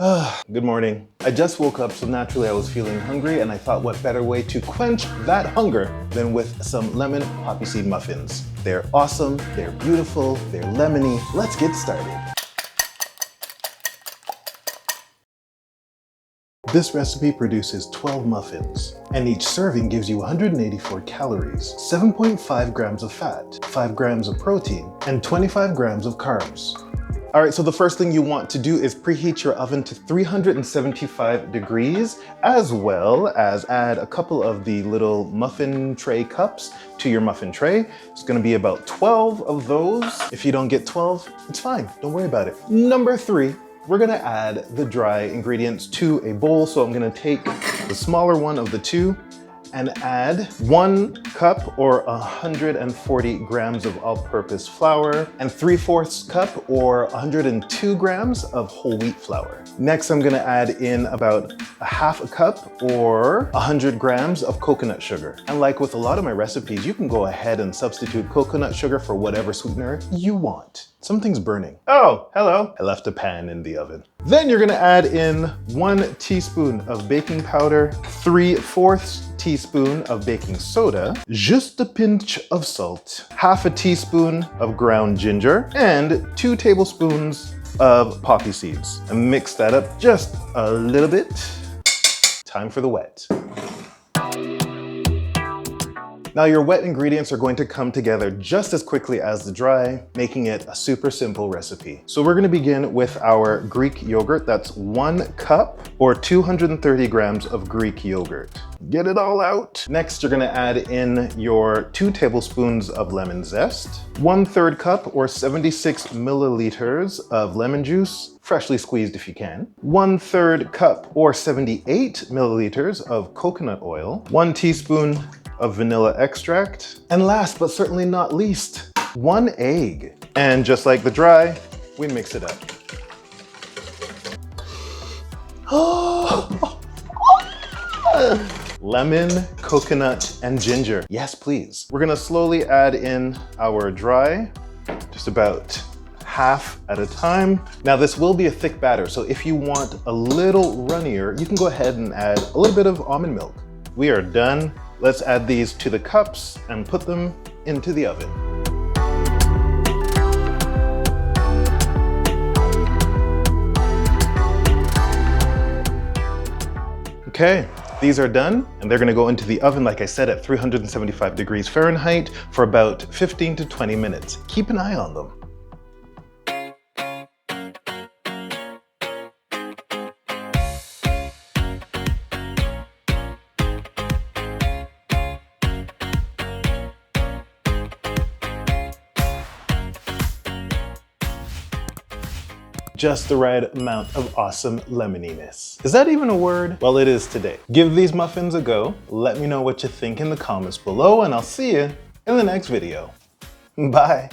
Good morning. I just woke up, so naturally I was feeling hungry, and I thought what better way to quench that hunger than with some lemon poppy seed muffins. They're awesome, they're beautiful, they're lemony. Let's get started. This recipe produces 12 muffins, and each serving gives you 184 calories, 7.5 grams of fat, 5 grams of protein, and 25 grams of carbs. All right, so the first thing you want to do is preheat your oven to 375 degrees, as well as add a couple of the little muffin tray cups to your muffin tray. It's gonna be about 12 of those. If you don't get 12, it's fine, don't worry about it. Number 3, we're gonna add the dry ingredients to a bowl. So I'm gonna take the smaller one of the two and add 1 cup or 140 grams of all-purpose flour and 3/4 cup or 102 grams of whole wheat flour. Next, I'm gonna add in about a half a cup or 100 grams of coconut sugar. And like with a lot of my recipes, you can go ahead and substitute coconut sugar for whatever sweetener you want. Something's burning. Oh, hello. I left a pan in the oven. Then you're gonna add in 1 teaspoon of baking powder, 3/4 teaspoon of baking soda, just a pinch of salt, half a teaspoon of ground ginger, and 2 tablespoons of poppy seeds. And mix that up just a little bit. Time for the wet. Now your wet ingredients are going to come together just as quickly as the dry, making it a super simple recipe. So we're gonna begin with our Greek yogurt. That's 1 cup or 230 grams of Greek yogurt. Get it all out. Next, you're gonna add in your 2 tablespoons of lemon zest, 1/3 cup or 76 milliliters of lemon juice, freshly squeezed if you can, 1/3 cup or 78 milliliters of coconut oil, 1 teaspoon of vanilla extract, and last but certainly not least, 1 egg. And just like the dry, we mix it up. Lemon, coconut, and ginger. Yes, please. We're gonna slowly add in our dry, just about half at a time. Now this will be a thick batter, so if you want a little runnier, you can go ahead and add a little bit of almond milk. We are done. Let's add these to the cups and put them into the oven. Okay, these are done, and they're gonna go into the oven, like I said, at 375 degrees Fahrenheit for about 15 to 20 minutes. Keep an eye on them. Just the right amount of awesome lemoniness. Is that even a word? Well, it is today. Give these muffins a go. Let me know what you think in the comments below, and I'll see you in the next video. Bye.